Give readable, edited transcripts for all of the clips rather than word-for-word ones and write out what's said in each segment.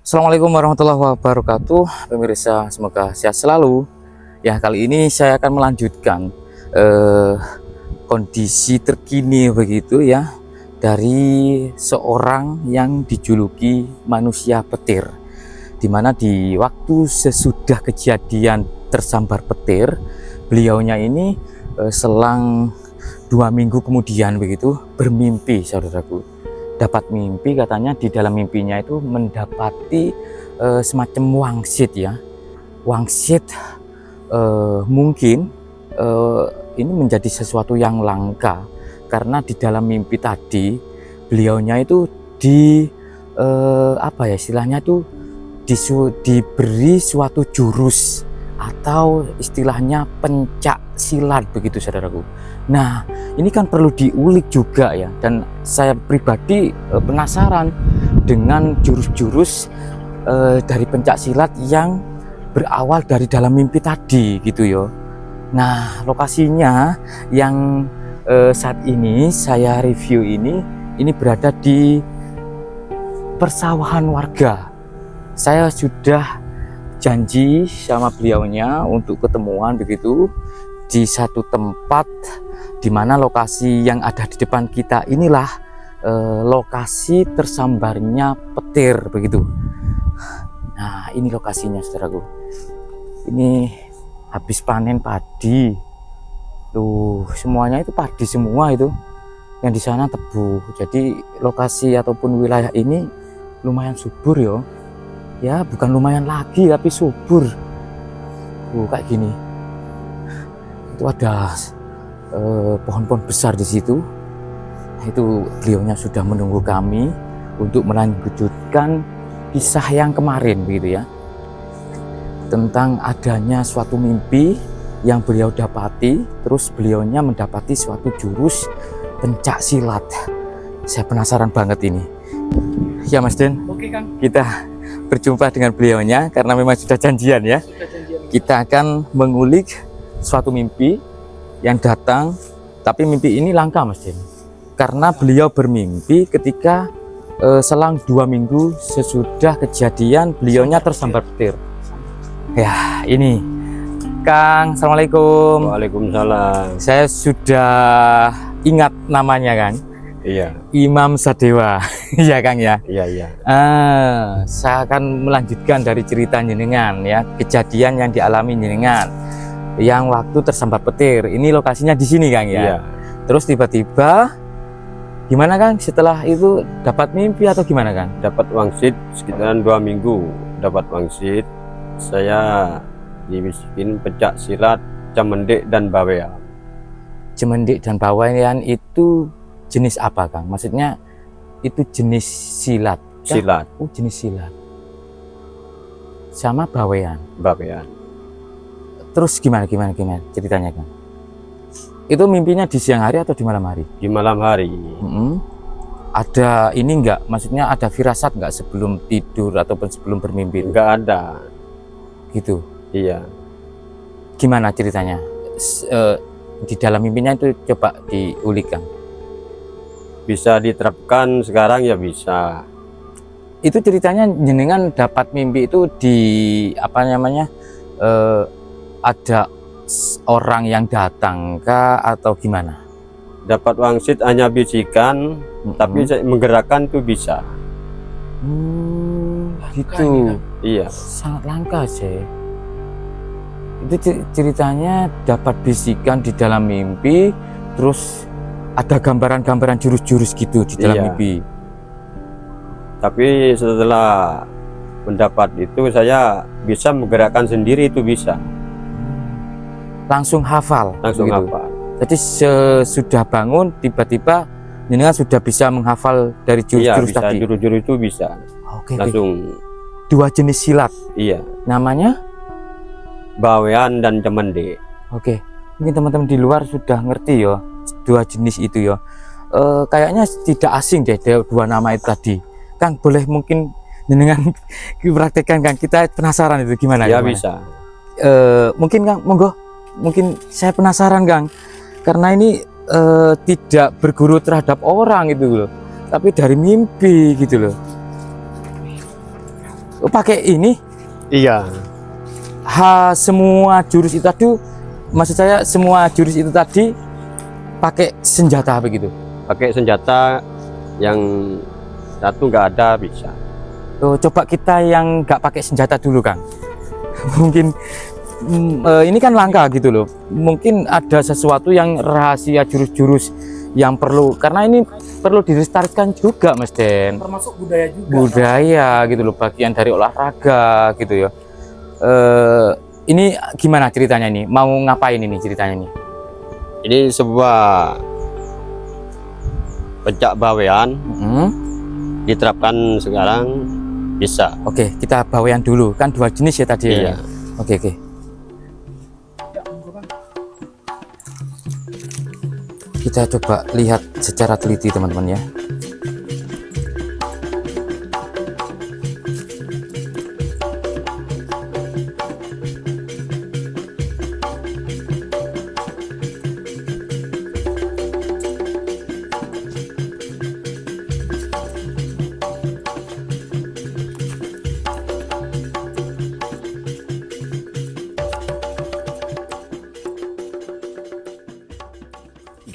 Assalamualaikum warahmatullahi wabarakatuh, pemirsa, semoga sehat selalu. Ya, kali ini saya akan melanjutkan kondisi terkini begitu ya dari seorang yang dijuluki manusia petir, dimana di waktu sesudah kejadian tersambar petir, beliaunya ini selang 2 minggu kemudian begitu bermimpi, saudaraku. Dapat mimpi, katanya di dalam mimpinya itu mendapati semacam wangsit ya. Wangsit mungkin ini menjadi sesuatu yang langka, karena di dalam mimpi tadi beliaunya itu apa ya istilahnya itu diberi suatu jurus atau istilahnya pencak silat begitu, saudaraku. Nah, ini kan perlu diulik juga ya, dan saya pribadi penasaran dengan jurus-jurus dari pencak silat yang berawal dari dalam mimpi tadi gitu ya. Nah, lokasinya yang saat ini saya review ini berada di persawahan warga. Saya sudah janji sama beliaunya untuk ketemuan begitu di satu tempat, di mana lokasi yang ada di depan kita inilah lokasi tersambarnya petir begitu. Nah, ini lokasinya, saudaraku. Ini habis panen padi. Tuh, semuanya itu padi semua itu. Yang di sana tebu. Jadi lokasi ataupun wilayah ini lumayan subur ya. Ya, bukan lumayan lagi tapi subur. Kayak gini. Itu ada pohon-pohon besar di situ. Itu beliaunya sudah menunggu kami untuk melanjutkan kisah yang kemarin begitu ya, tentang adanya suatu mimpi yang beliau dapati, terus beliaunya mendapati suatu jurus pencak silat. Saya penasaran banget ini ya, Mas Den. Oke, Kang. Kita berjumpa dengan beliaunya karena memang sudah janjian ya. Kita akan mengulik suatu mimpi yang datang, tapi mimpi ini langka, Mas Den, karena beliau bermimpi ketika selang 2 minggu sesudah kejadian beliaunya tersambar petir. Ya, ini Kang, assalamualaikum. Waalaikumsalam. Saya sudah ingat namanya kan. Iya. Imam Sadewa. Iya, Kang ya. Iya. Saya akan melanjutkan dari cerita jenengan ya, kejadian yang dialami jenengan yang waktu tersambar petir. Ini lokasinya di sini, Kang ya. Iya. Terus tiba-tiba gimana, Kang? Setelah itu dapat mimpi atau gimana, Kang? Dapat wangsit sekitaran 2 minggu. Dapat wangsit. Saya dibisikin pencak silat, cemendek dan bawean. Cemendek dan bawean itu jenis apa, Kang? Maksudnya itu jenis silat. Silat. Oh, jenis silat. Sama bawean. Bawean. Terus gimana ceritanya, Kang? Itu mimpinya di siang hari atau di malam hari? Di malam hari. Ada ini enggak? Maksudnya ada firasat enggak sebelum tidur ataupun sebelum bermimpi? Enggak ada. Gitu. Iya. Gimana ceritanya? Di dalam mimpinya itu coba diulik, Kang. Bisa diterapkan sekarang ya bisa. Itu ceritanya jenengan dapat mimpi itu di apa namanya? Ada orang yang datang kah atau gimana? Dapat wangsit hanya bisikan, tapi menggerakkan tuh bisa. Gitu. Iya. Sangat langka sih. Itu ceritanya dapat bisikan di dalam mimpi, terus ada gambaran-gambaran jurus-jurus gitu di dalam mimpi. Tapi setelah mendapat itu saya bisa menggerakkan sendiri, itu bisa. Langsung hafal. Langsung begitu. hafal. Jadi sesudah bangun tiba-tiba jenengan sudah bisa menghafal dari jurus-jurus bisa, tadi. Jurus-jurus itu bisa. Oke. Langsung. 2 jenis silat. Iya. Namanya bawean dan cemendek. Oke. Mungkin teman-teman di luar sudah ngerti ya 2 jenis itu ya. Kayaknya tidak asing deh 2 nama itu tadi. Kang, boleh mungkin jenengan praktekkan, Kang? Kita penasaran itu gimana? Ya, gimana? bisa. Mungkin, Kang, monggo. Mungkin saya penasaran, Kang, karena ini tidak berguru terhadap orang itu loh, tapi dari mimpi gitu loh. Oh, pakai ini? Iya. Semua jurus itu tadi, maksud saya semua jurus itu tadi pakai senjata begitu. Pakai senjata yang satu nggak ada bisa. Oh, coba kita yang nggak pakai senjata dulu, Kang. Mungkin ini kan langka gitu loh. Mungkin ada sesuatu yang rahasia jurus-jurus yang perlu, karena ini perlu dilestarikan juga, Mas Den. Termasuk budaya juga. Budaya gitu loh, bagian dari olahraga gitu ya. Ini gimana ceritanya ini? Mau ngapain ini ceritanya nih? Ini sebuah pencak bawean diterapkan sekarang bisa. Oke, kita bawean dulu. Kan dua jenis ya tadi. Iya. Ya? Oke. Ya, monggo, Bang. Kita coba lihat secara teliti teman-teman ya.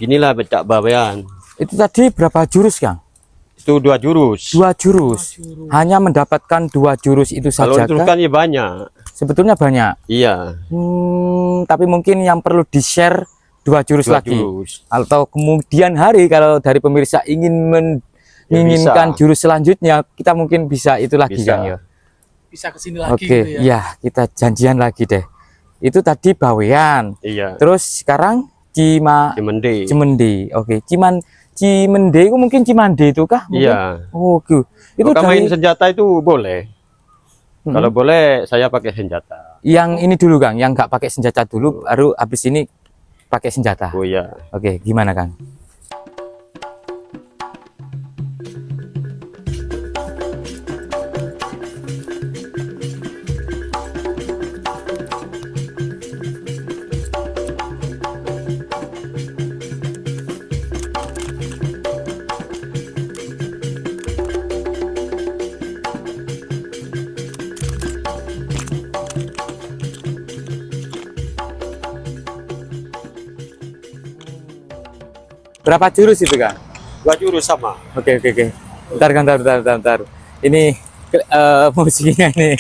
Ginilah pencak bawean. Itu tadi berapa jurus, Kang? Itu 2 jurus. 2 jurus. Hanya mendapatkan 2 jurus itu Kalau saja itu kah? kan ya banyak. Sebetulnya banyak. Iya. Tapi mungkin yang perlu di-share 2 jurus 2 lagi. jurus. Atau kemudian hari kalau dari pemirsa ingin menginginkan bisa. jurus selanjutnya, kita mungkin bisa itu lagi, Bisa. Kang ya. Bisa kesini lagi Oke, gitu ya. ya kita janjian lagi deh. Itu tadi bawean. Iya. Terus sekarang Cimende. Cimende. Oke, Cimende itu mungkin Cimande itu kah? Mungkin? Iya. Oh, gitu. Itu Kalau dari main senjata itu boleh. Kalau boleh saya pakai senjata. yang ini dulu, Kang, yang nggak pakai senjata dulu, baru habis ini pakai senjata. Oh iya. Oke, gimana, Kang? Berapa jurus itu, Kang? 2 jurus sama. Oke. Bentar, Kang, bentar. Ini musiknya nih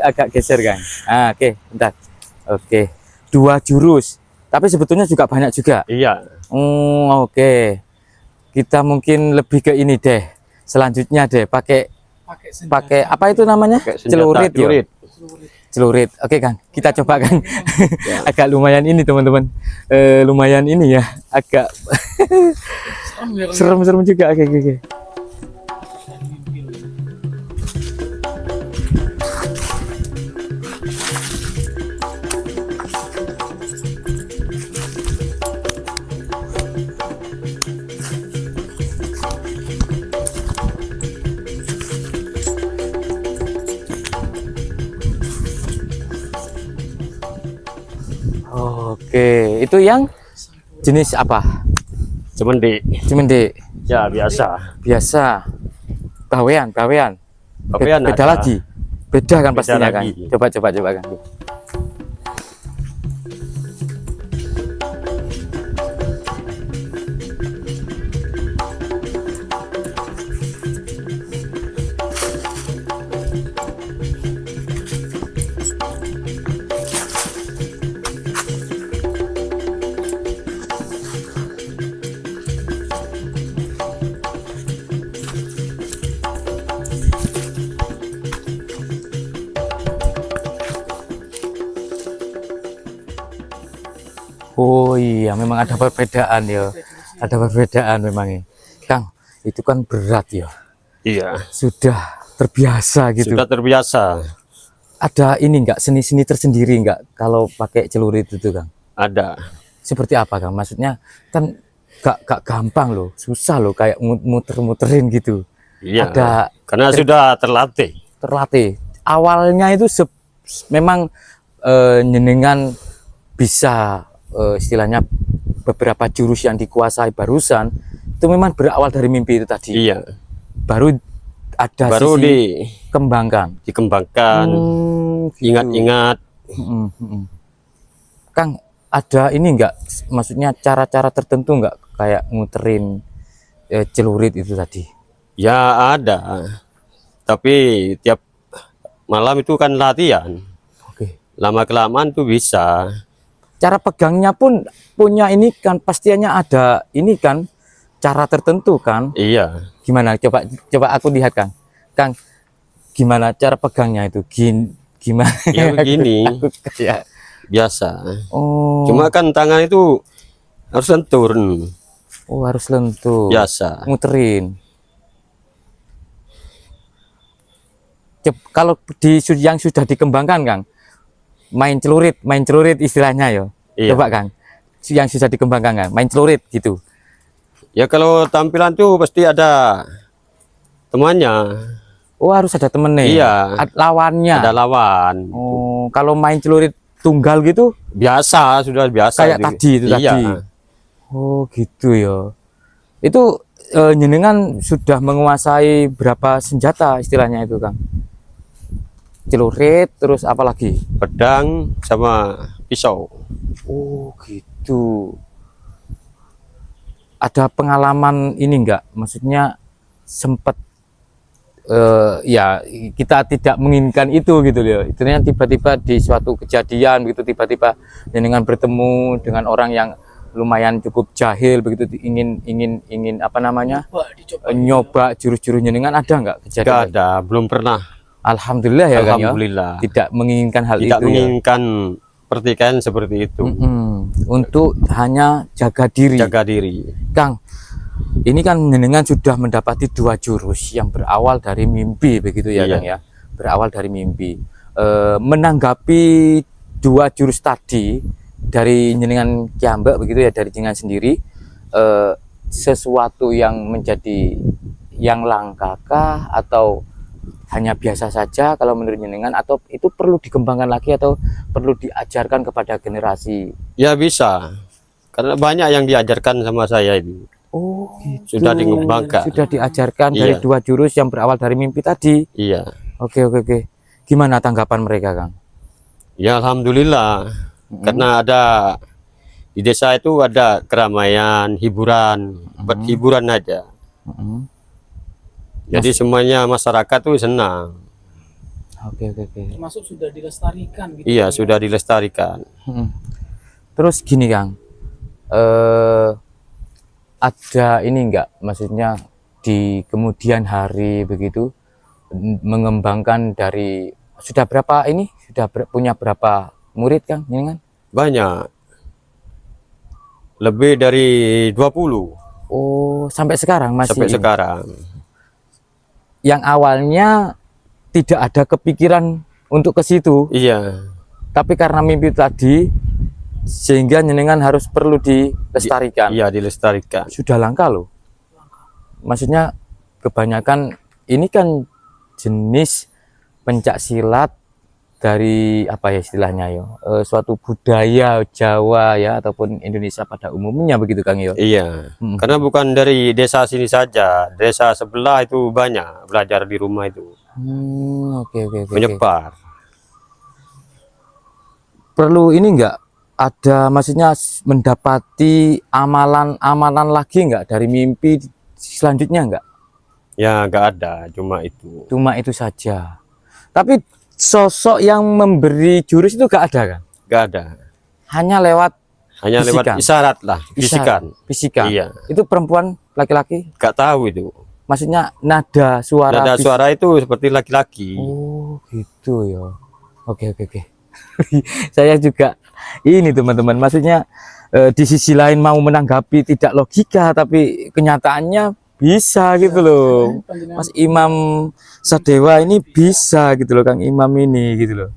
agak geser, Kang. Oke, bentar. Oke. 2 jurus. Tapi sebetulnya juga banyak juga. Iya. Oke. Kita mungkin lebih ke ini deh. Selanjutnya deh pakai Pakai apa itu namanya? Pakai senjata Celurit ya. celurit. Celurit. Oke, Kang. Kita coba, Kang. Agak lumayan ini, teman-teman. Lumayan ini ya. Agak serem-serem juga. Oke. Oke, itu yang jenis apa? Cimende. Cimende. Ya biasa. Biasa. Bawean. Bawean Beda ada. lagi. Beda kan Beda pastinya, Kang. lagi. Coba, Kang. Oh iya, memang ada perbedaan ya. Ada perbedaan memang ya. Kang, itu kan berat ya. Iya. Sudah terbiasa gitu. Sudah terbiasa. Ada ini enggak seni-seni tersendiri enggak kalau pakai celurit itu, Kang? Ada. Seperti apa, Kang? Maksudnya kan gak gampang loh, susah loh kayak muter-muterin gitu. Iya. Ada Karena sudah terlatih. terlatih. Awalnya itu memang nyenengan bisa istilahnya beberapa jurus yang dikuasai barusan itu memang berawal dari mimpi itu tadi. Iya. Baru ada baru sisi kembangkan. dikembangkan, Gitu. ingat-ingat. Kang, ada ini enggak, maksudnya cara-cara tertentu enggak kayak nguterin celurit itu tadi? Ya ada, tapi tiap malam itu kan latihan. Oke. Lama kelamaan tuh bisa. Cara pegangnya pun punya ini kan pastinya ada ini kan cara tertentu kan? Iya. Gimana? Coba aku lihat Kang. Kang, gimana cara pegangnya itu? Gimana? Ya begini, Ya. biasa. Oh. Cuma kan tangan itu harus lentur. Oh, harus lentur. Biasa. Muterin. Kalau yang sudah dikembangkan Kang, main celurit istilahnya ya. Iya. Coba Kang, yang sudah dikembangkan Kang, main celurit gitu. Ya kalau tampilan tuh pasti ada temannya. Oh, harus ada temennya. Iya. Lawannya. Ada lawan. Oh, kalau main celurit tunggal gitu Biasa, sudah biasa. kayak tadi itu Iya. tadi. Oh, gitu ya. Itu nyenengan sudah menguasai berapa senjata istilahnya itu Kang? Celurit, terus apa lagi? Pedang sama pisau. Oh, gitu. Ada pengalaman ini enggak? Maksudnya sempat ya kita tidak menginginkan itu gitu loh. Itu tiba-tiba di suatu kejadian begitu, tiba-tiba dengan bertemu dengan orang yang lumayan cukup jahil begitu, ingin apa namanya? Dicoba. Nyoba jurus-jurus nyenengan, ada enggak kejadian? Enggak ada, belum pernah. Alhamdulillah ya Kang ya. Alhamdulillah. Tidak menginginkan hal Tidak itu ya. menginginkan pertikaian seperti itu. Untuk hanya jaga diri. Jaga diri. Kang, ini kan jenengan sudah mendapati 2 jurus yang berawal dari mimpi begitu ya Iya. Kang ya. Berawal dari mimpi. Menanggapi 2 jurus tadi dari jenengan Kiambak begitu ya, dari jenengan sendiri, sesuatu yang menjadi yang langkakah atau hanya biasa saja kalau menurut jenengan, atau itu perlu dikembangkan lagi atau perlu diajarkan kepada generasi? Ya bisa. Karena banyak yang diajarkan sama saya itu. Oh, gitu. Sudah dikembangkan. Sudah diajarkan dari Iya. 2 jurus yang berawal dari mimpi tadi. Iya. Oke. Gimana tanggapan mereka, Kang? Ya alhamdulillah. Karena ada di desa itu ada keramaian, hiburan, buat hiburan aja. Jadi semuanya masyarakat tuh senang. Oke. Termasuk sudah dilestarikan gitu. Iya, sudah dilestarikan. Terus gini, Kang. Ada ini enggak, maksudnya di kemudian hari begitu mengembangkan dari sudah berapa ini? Sudah punya berapa murid, Kang? Ini kan? Banyak. Lebih dari 20 Oh, sampai sekarang masih sampai ini? sekarang. Yang awalnya tidak ada kepikiran untuk ke situ, Iya. tapi karena mimpi tadi sehingga jenengan harus perlu dilestarikan. Iya, dilestarikan. Sudah langka loh. Maksudnya kebanyakan ini kan jenis pencak silat dari apa ya istilahnya ya, suatu budaya Jawa ya ataupun Indonesia pada umumnya begitu Kang yo. Iya. Karena bukan dari desa sini saja, desa sebelah itu banyak belajar di rumah itu. Oke. Menyebar. Perlu ini enggak ada, maksudnya mendapati amalan-amalan lagi enggak dari mimpi selanjutnya enggak? Ya enggak ada, cuma itu. Cuma itu saja. Tapi sosok yang memberi jurus itu enggak ada kan? Enggak ada. Hanya lewat Lewat isyarat lah, isyarat, bisikan. bisikan. Iya. Itu perempuan, laki-laki? Enggak tahu itu. Maksudnya nada suara. Nada suara itu seperti laki-laki. Oh, gitu ya. Oke. Saya juga ini teman-teman, maksudnya di sisi lain mau menanggapi tidak logika tapi kenyataannya bisa gitu loh. Mas Imam Sadewa ini bisa gitu loh, Kang Imam ini gitu loh.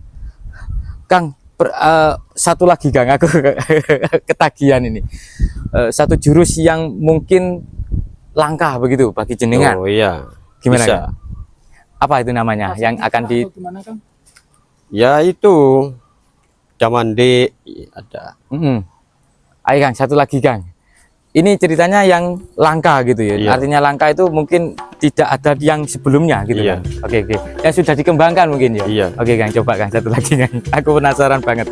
Kang, satu lagi Kang, aku ketagihan ini. Satu jurus yang mungkin langka begitu bagi jenengan. Oh iya. Gimana, Bisa. Kang? Apa itu namanya yang akan di Gimana, Kang? Ya itu Camande ada. Ayo Kang, satu lagi Kang. ini ceritanya yang langka gitu ya. Iya. Artinya langka itu mungkin tidak ada yang sebelumnya gitu Iya. kan. Oke, oke. Yang sudah dikembangkan mungkin ya. Iya. Oke Kang, coba Kang satu lagi Kang. Aku penasaran banget.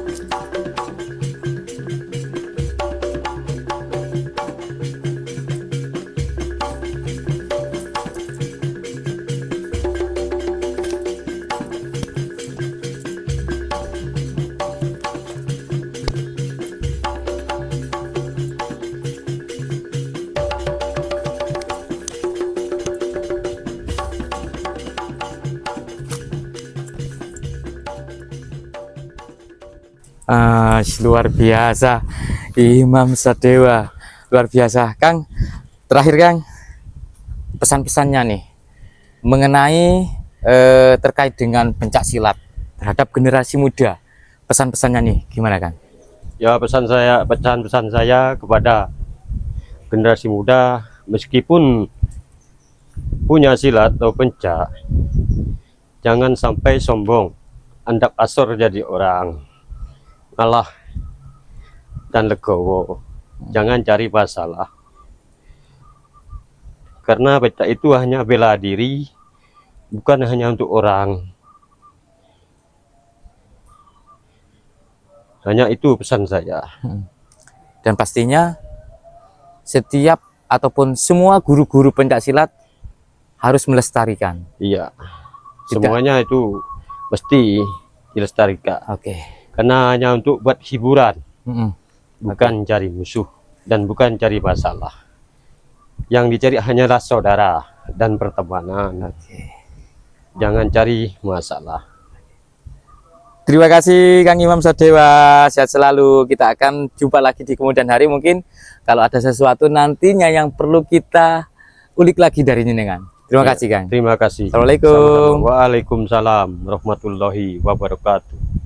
Luar biasa, Imam Sadewa, luar biasa Kang. Terakhir Kang, pesan-pesannya nih mengenai terkait dengan pencak silat terhadap generasi muda, pesan-pesannya nih gimana Kang? Ya, pesan-pesan saya kepada generasi muda, meskipun punya silat atau pencak, jangan sampai sombong, andak asor jadi orang, ngalah dan legowo, jangan cari masalah. Karena pencak itu hanya bela diri, bukan hanya untuk orang. Hanya itu pesan saya. Dan pastinya setiap ataupun semua guru-guru pencak silat harus melestarikan. Iya, Tidak. semuanya itu mesti dilestarikan. Oke. Karena hanya untuk buat hiburan, Mm-mm. bukan cari musuh dan bukan cari masalah. Yang dicari hanyalah saudara dan pertemanan. Oke. Jangan cari masalah. Terima kasih Kang Imam Sadewa, sehat selalu. Kita akan jumpa lagi di kemudian hari, mungkin kalau ada sesuatu nantinya yang perlu kita ulik lagi dari jenengan. Terima Ya, kasih Kang. Terima kasih. Assalamualaikum. Waalaikumsalam warahmatullahi wabarakatuh.